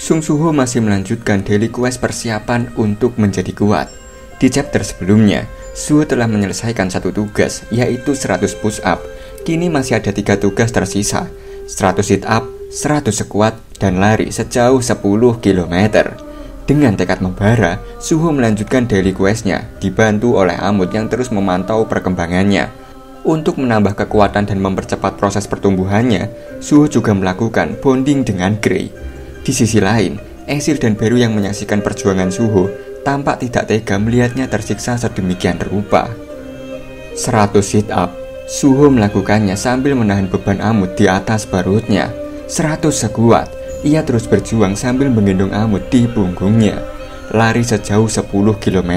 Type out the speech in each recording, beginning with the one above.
Sung Suho masih melanjutkan daily quest persiapan untuk menjadi kuat. Di chapter sebelumnya, Suho telah menyelesaikan satu tugas, yaitu 100 push up. Kini masih ada 3 tugas tersisa, 100 sit up, 100 squat, dan lari sejauh 10 km. Dengan tekad membara, Suho melanjutkan daily questnya, dibantu oleh Amut yang terus memantau perkembangannya. Untuk menambah kekuatan dan mempercepat proses pertumbuhannya, Suho juga melakukan bonding dengan Grey. Di sisi lain, Exil dan Beru yang menyaksikan perjuangan Suho tampak tidak tega melihatnya tersiksa sedemikian rupa. 100 sit up, Suho melakukannya sambil menahan beban Amut di atas perutnya. 100 squat, ia terus berjuang sambil menggendong Amut di punggungnya. Lari sejauh 10 km,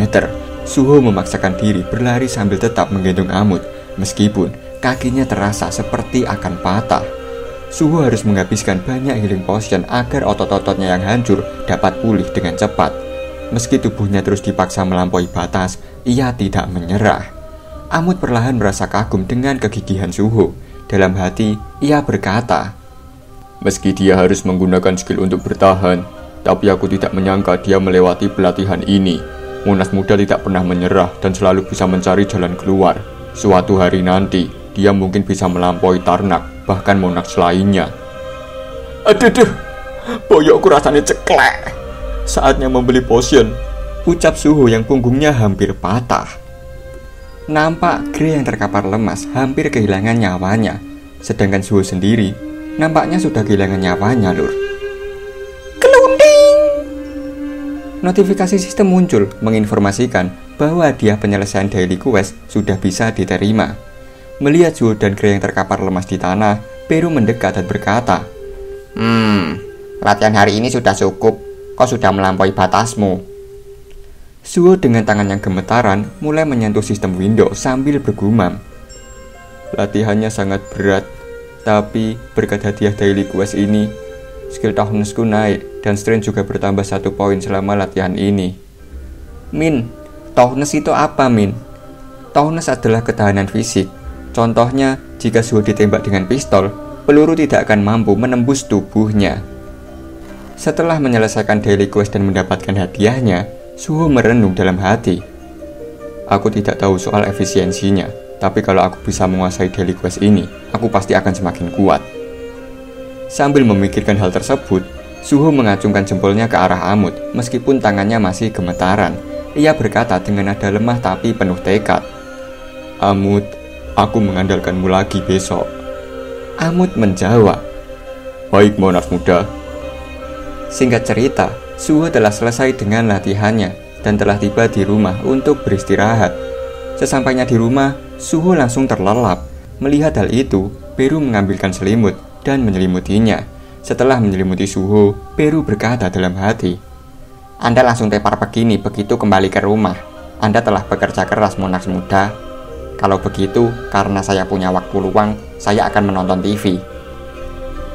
Suho memaksakan diri berlari sambil tetap menggendong Amut, meskipun kakinya terasa seperti akan patah. Suho harus menghabiskan banyak healing potion agar otot-ototnya yang hancur dapat pulih dengan cepat. Meski tubuhnya terus dipaksa melampaui batas, ia tidak menyerah. Amut perlahan merasa kagum dengan kegigihan Suho. Dalam hati, ia berkata, "Meski dia harus menggunakan skill untuk bertahan, tapi aku tidak menyangka dia melewati pelatihan ini. Monas muda tidak pernah menyerah dan selalu bisa mencari jalan keluar. Suatu hari nanti, dia mungkin bisa melampaui Tarnak, bahkan Monarch lainnya." "Aduh, boyokku rasanya ceklek. Saatnya membeli potion," ucap Suho yang punggungnya hampir patah. Nampak Grey yang terkapar lemas hampir kehilangan nyawanya. Sedangkan Suho sendiri nampaknya sudah kehilangan nyawanya, lur. Kelunding! Notifikasi sistem muncul menginformasikan bahwa hadiah penyelesaian daily quest sudah bisa diterima. Melihat Suho dan Grey yang terkapar lemas di tanah, Beru mendekat dan berkata, "Latihan hari ini sudah cukup. Kau sudah melampaui batasmu." Suho dengan tangan yang gemetaran mulai menyentuh sistem window sambil bergumam, "Latihannya sangat berat, tapi berkat hadiah daily quest ini, skill toughnessku naik dan strength juga bertambah 1 poin selama latihan ini." "Min, toughness itu apa, Min?" Toughness adalah ketahanan fisik. Contohnya, jika Suho ditembak dengan pistol, peluru tidak akan mampu menembus tubuhnya. Setelah menyelesaikan daily quest dan mendapatkan hadiahnya, Suho merenung dalam hati. "Aku tidak tahu soal efisiensinya, tapi kalau aku bisa menguasai daily quest ini, aku pasti akan semakin kuat." Sambil memikirkan hal tersebut, Suho mengacungkan jempolnya ke arah Amut, meskipun tangannya masih gemetaran. Ia berkata dengan nada lemah tapi penuh tekad, "Amut, aku mengandalkanmu lagi besok." Amut menjawab, "Baik, Monarch muda." Singkat cerita, Suho telah selesai dengan latihannya dan telah tiba di rumah untuk beristirahat. Sesampainya di rumah, Suho langsung terlelap. Melihat hal itu, Beru mengambilkan selimut dan menyelimutinya. Setelah menyelimuti Suho, Beru berkata dalam hati, "Anda langsung tepar begini begitu kembali ke rumah. Anda telah bekerja keras, Monarch muda. Kalau begitu, karena saya punya waktu luang, saya akan menonton TV."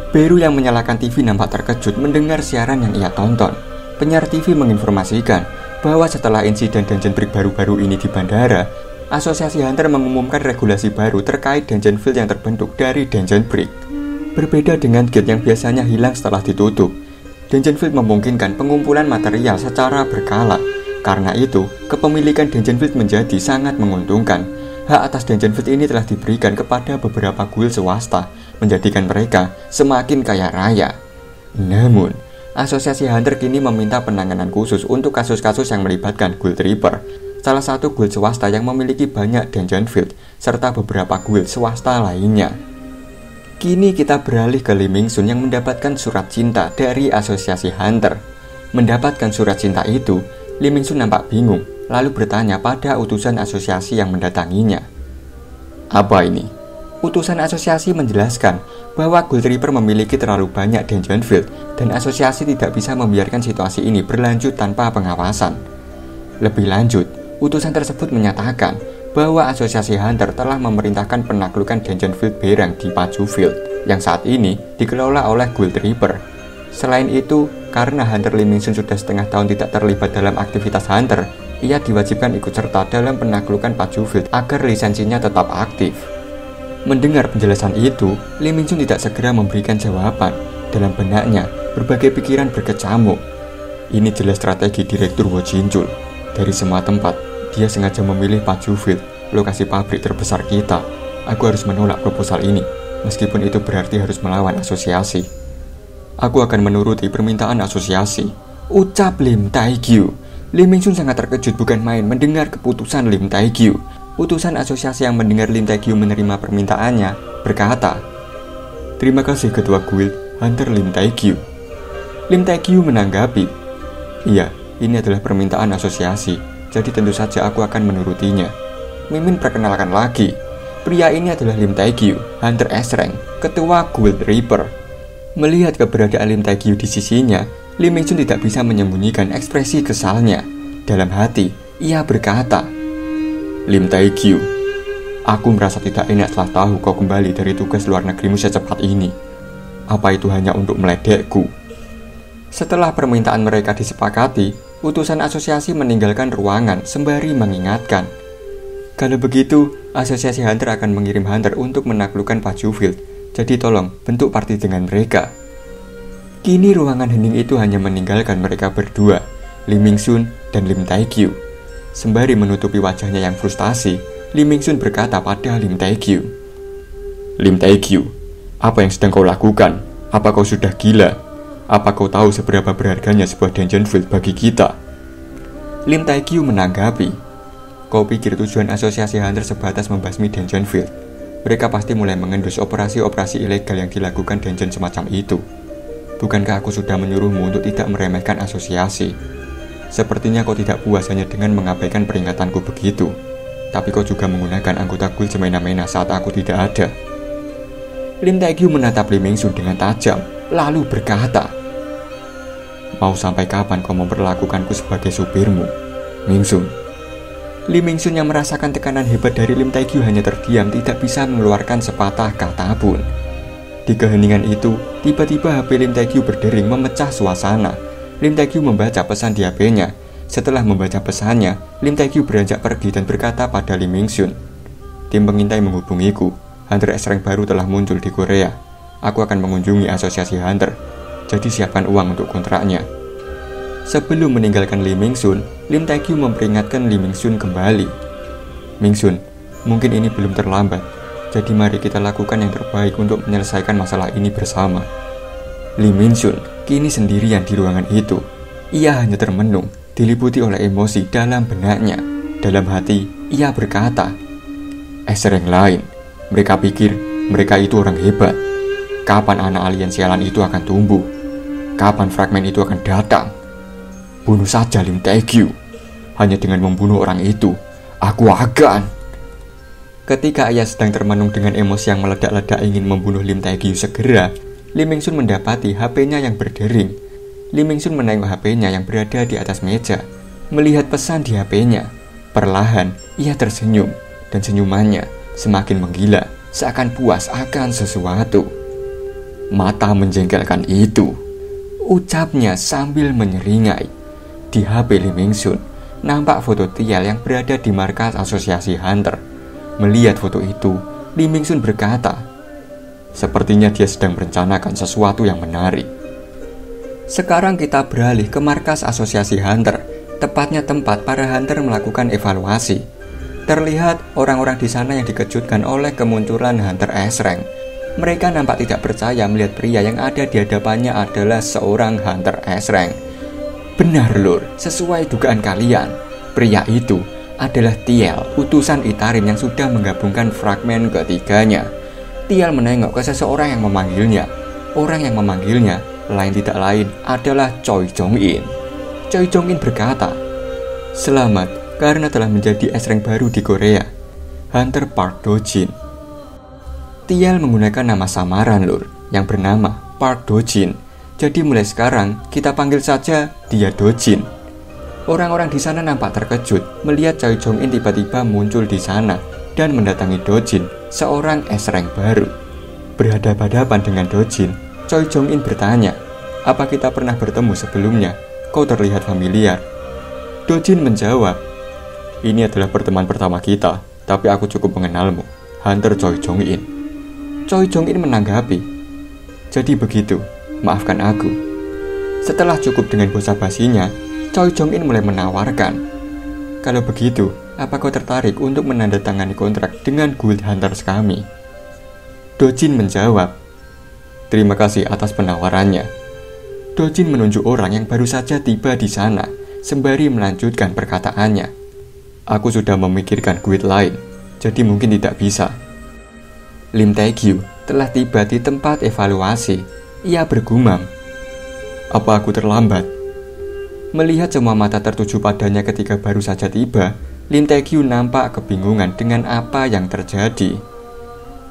Beru yang menyalakan TV nampak terkejut mendengar siaran yang ia tonton. Penyiar TV menginformasikan bahwa setelah insiden Dungeon Break baru-baru ini di bandara, Asosiasi Hunter mengumumkan regulasi baru terkait Dungeon Field yang terbentuk dari Dungeon Break. Berbeda dengan gate yang biasanya hilang setelah ditutup, Dungeon Field memungkinkan pengumpulan material secara berkala. Karena itu, kepemilikan Dungeon Field menjadi sangat menguntungkan. Hak atas Dungeon Field ini telah diberikan kepada beberapa guild swasta, menjadikan mereka semakin kaya raya. Namun, Asosiasi Hunter kini meminta penanganan khusus untuk kasus-kasus yang melibatkan Guild Reaper, salah satu guild swasta yang memiliki banyak Dungeon Field, serta beberapa guild swasta lainnya. Kini kita beralih ke Lee Ming-sun yang mendapatkan surat cinta dari Asosiasi Hunter. Mendapatkan surat cinta itu, Lee Ming-sun nampak bingung, lalu bertanya pada utusan asosiasi yang mendatanginya. "Apa ini?" Utusan asosiasi menjelaskan bahwa Guild Reaper memiliki terlalu banyak Dungeon Field dan asosiasi tidak bisa membiarkan situasi ini berlanjut tanpa pengawasan. Lebih lanjut, utusan tersebut menyatakan bahwa Asosiasi Hunter telah memerintahkan penaklukan Dungeon Field Berang di Paju Field yang saat ini dikelola oleh Guild Reaper. Selain itu, karena Hunter Lee Ming-sun sudah setengah tahun tidak terlibat dalam aktivitas Hunter, ia diwajibkan ikut serta dalam penaklukan Paju Field agar lisensinya tetap aktif. Mendengar penjelasan itu, Lee Ming-sun tidak segera memberikan jawaban. Dalam benaknya, Berbagai pikiran berkecamuk. Ini jelas strategi Direktur Wo Jinchul. Dari semua tempat, dia sengaja memilih Pajufield, lokasi pabrik terbesar kita. Aku harus menolak proposal ini, meskipun itu berarti harus melawan asosiasi. Aku akan menuruti permintaan asosiasi, ucap Lim Taegyu. Lee Ming-sun sangat terkejut bukan main mendengar keputusan Lim Taegyu. Utusan asosiasi yang mendengar Lim Taegyu menerima permintaannya berkata, "Terima kasih Ketua Guild, Hunter Lim Taegyu." Lim Taegyu menanggapi, "Iya, ini adalah permintaan asosiasi, jadi tentu saja aku akan menurutinya." Mimin perkenalkan lagi, pria ini adalah Lim Taegyu, Hunter S-Rank, Ketua Guild Reaper. Melihat keberadaan Lim Taegyu di sisinya, Lee Ming-sun tidak bisa menyembunyikan ekspresi kesalnya. Dalam hati, ia berkata, "Lim Taegyu, aku merasa tidak enak setelah tahu kau kembali dari tugas luar negerimu secepat ini. Apa itu hanya untuk meledekku?" Setelah permintaan mereka disepakati, utusan asosiasi meninggalkan ruangan sembari mengingatkan, "Kalau begitu, asosiasi Hunter akan mengirim Hunter untuk menaklukkan Pajufield. Jadi tolong bentuk party dengan mereka." Kini ruangan hening itu hanya meninggalkan mereka berdua, Lee Ming-sun dan Lim Taegyu. Sembari menutupi wajahnya yang frustasi, Lee Ming-sun berkata pada Lim Taegyu, "Lim Taegyu, apa yang sedang kau lakukan? Apa kau sudah gila? Apa kau tahu seberapa berharganya sebuah dungeon field bagi kita?" Lim Taegyu menanggapi, "Kau pikir tujuan asosiasi Hunter sebatas membasmi dungeon field? Mereka pasti mulai mengendus operasi-operasi ilegal yang dilakukan dungeon semacam itu. Bukankah aku sudah menyuruhmu untuk tidak meremehkan asosiasi? Sepertinya kau tidak puas hanya dengan mengabaikan peringatanku begitu. Tapi kau juga menggunakan anggota guild semena-mena saat aku tidak ada." Lim Taegyu menatap Lee Ming-sun dengan tajam, lalu berkata, "Mau sampai kapan kau memperlakukanku sebagai supirmu, Ming-sun?" Lee Ming-sun yang merasakan tekanan hebat dari Lim Taegyu hanya terdiam, tidak bisa mengeluarkan sepatah kata pun. Di keheningan itu, tiba-tiba HP Lim Taegyu berdering memecah suasana. Lim Taegyu membaca pesan di HP-nya. Setelah membaca pesannya, Lim Taegyu beranjak pergi dan berkata pada Lee Ming-sun, "Tim pengintai menghubungiku. Hunter S-Rank baru telah muncul di Korea. Aku akan mengunjungi asosiasi Hunter. Jadi siapkan uang untuk kontraknya." Sebelum meninggalkan Lee Ming-sun, Lim Taegyu memperingatkan Lee Ming-sun kembali. "Ming-sun, mungkin ini belum terlambat. Jadi mari kita lakukan yang terbaik untuk menyelesaikan masalah ini bersama." Lee Ming-sun kini sendirian di ruangan itu. Ia hanya termenung, diliputi oleh emosi dalam benaknya. Dalam hati, ia berkata, "S-Rank lain. Mereka pikir mereka itu orang hebat. Kapan anak alien sialan itu akan tumbuh? Kapan fragmen itu akan datang? Bunuh saja Lim Taegyu. Hanya dengan membunuh orang itu, aku akan..." Ketika ia sedang termenung dengan emosi yang meledak-ledak ingin membunuh Lim Taegyu segera, Lee Ming-sun mendapati HP-nya yang berdering. Lee Ming-sun menengok HP-nya yang berada di atas meja. Melihat pesan di HP-nya, perlahan ia tersenyum, dan senyumannya semakin menggila, seakan puas akan sesuatu. "Mata menjengkelkan itu," ucapnya sambil menyeringai. Di HP Lee Ming-sun nampak foto Tial yang berada di markas asosiasi Hunter. Melihat foto itu, Lee Ming-sun berkata, "Sepertinya dia sedang merencanakan sesuatu yang menarik." Sekarang kita beralih ke markas asosiasi Hunter, tepatnya tempat para Hunter melakukan evaluasi. Terlihat orang-orang di sana yang dikejutkan oleh kemunculan Hunter S-Rank. Mereka nampak tidak percaya melihat pria yang ada di hadapannya adalah seorang Hunter S-Rank. "Benar Lur, sesuai dugaan kalian. Pria itu adalah Tiel, utusan Itarim yang sudah menggabungkan fragmen ketiganya." Tiel menengok ke seseorang yang memanggilnya. Orang yang memanggilnya lain tidak lain adalah Choi Jong-in. Choi Jong-in berkata, "Selamat karena telah menjadi S-Rank baru di Korea, Hunter Park Do-jin." Tiel menggunakan nama samaran Lur, yang bernama Park Do-jin. Jadi mulai sekarang kita panggil saja dia Do-jin. Orang-orang di sana nampak terkejut melihat Choi Jong-in tiba-tiba muncul di sana dan mendatangi Do-jin, seorang S-Rank baru. Berhadapan-hadapan dengan Do-jin, Choi Jong-in bertanya, "Apa kita pernah bertemu sebelumnya? Kau terlihat familiar." Do-jin menjawab, "Ini adalah pertemuan pertama kita, tapi aku cukup mengenalmu, Hunter Choi Jong-in." Choi Jong-in menanggapi, "Jadi begitu, maafkan aku. Setelah cukup dengan basa-basinya, Choi Jong-in mulai menawarkan, "Kalau begitu, apa kau tertarik untuk menandatangani kontrak dengan Guild Hunters kami?" Do-jin menjawab, "Terima kasih atas penawarannya." Do-jin menunjuk orang yang baru saja tiba di sana, sembari melanjutkan perkataannya, "Aku sudah memikirkan guild lain, jadi mungkin tidak bisa." Lim Tae-gyu telah tiba di tempat evaluasi. Ia bergumam, "Apa aku terlambat?" Melihat semua mata tertuju padanya ketika baru saja tiba, Lim Tae-gyu nampak kebingungan dengan apa yang terjadi.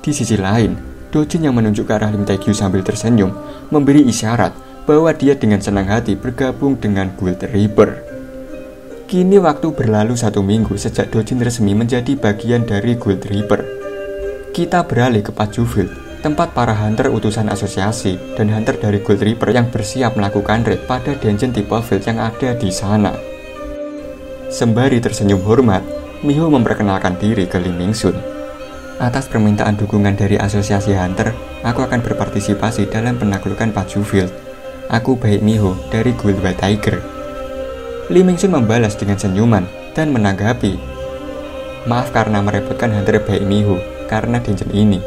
Di sisi lain, Do-jin yang menunjuk ke arah Lim Tae-gyu sambil tersenyum, memberi isyarat bahwa dia dengan senang hati bergabung dengan Guild Reaper. Kini waktu berlalu 1 minggu sejak Do-jin resmi menjadi bagian dari Guild Reaper. Kita beralih ke Paju-Field, tempat para hunter utusan asosiasi dan hunter dari Guild Reaper yang bersiap melakukan raid pada dungeon tipe field yang ada di sana. Sembari tersenyum hormat, Miho memperkenalkan diri ke Lee Ming-sun. "Atas permintaan dukungan dari asosiasi hunter, aku akan berpartisipasi dalam penaklukan Paju-Field. Aku Baek Miho dari Guild White Tiger." Lee Ming-sun membalas dengan senyuman dan menanggapi, "Maaf karena merepotkan hunter Baek Miho karena dungeon ini."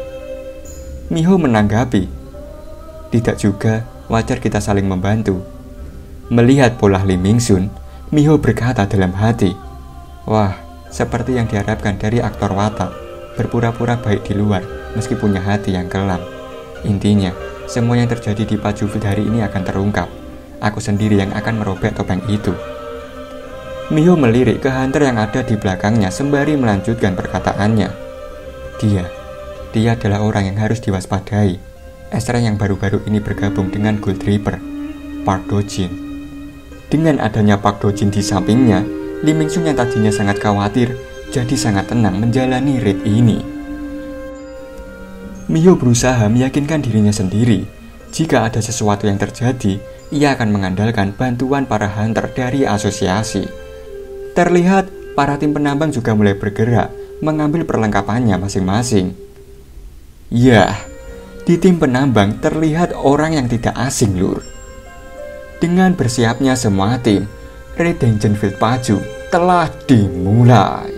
Miho menanggapi, "Tidak juga, wajar kita saling membantu." Melihat pola Lee Ming-sun, Miho berkata dalam hati, "Wah, seperti yang diharapkan dari aktor watak, berpura-pura baik di luar meski punya hati yang kelam. Intinya, semua yang terjadi di Paju-Field hari ini akan terungkap. Aku sendiri yang akan merobek topeng itu." Miho melirik ke hunter yang ada di belakangnya sembari melanjutkan perkataannya, Dia adalah orang yang harus diwaspadai. Esra yang baru-baru ini bergabung dengan Guild Reaper, Park Do-jin." Dengan adanya Park Do-jin di sampingnya, Lee Ming-sun yang tadinya sangat khawatir jadi sangat tenang menjalani raid ini. Miho berusaha meyakinkan dirinya sendiri. Jika ada sesuatu yang terjadi, ia akan mengandalkan bantuan para hunter dari asosiasi. Terlihat para tim penambang juga mulai bergerak, mengambil perlengkapannya masing-masing. Ya, di tim penambang terlihat orang yang tidak asing, lur. Dengan bersiapnya semua tim, raid Dungeon Field Paju telah dimulai.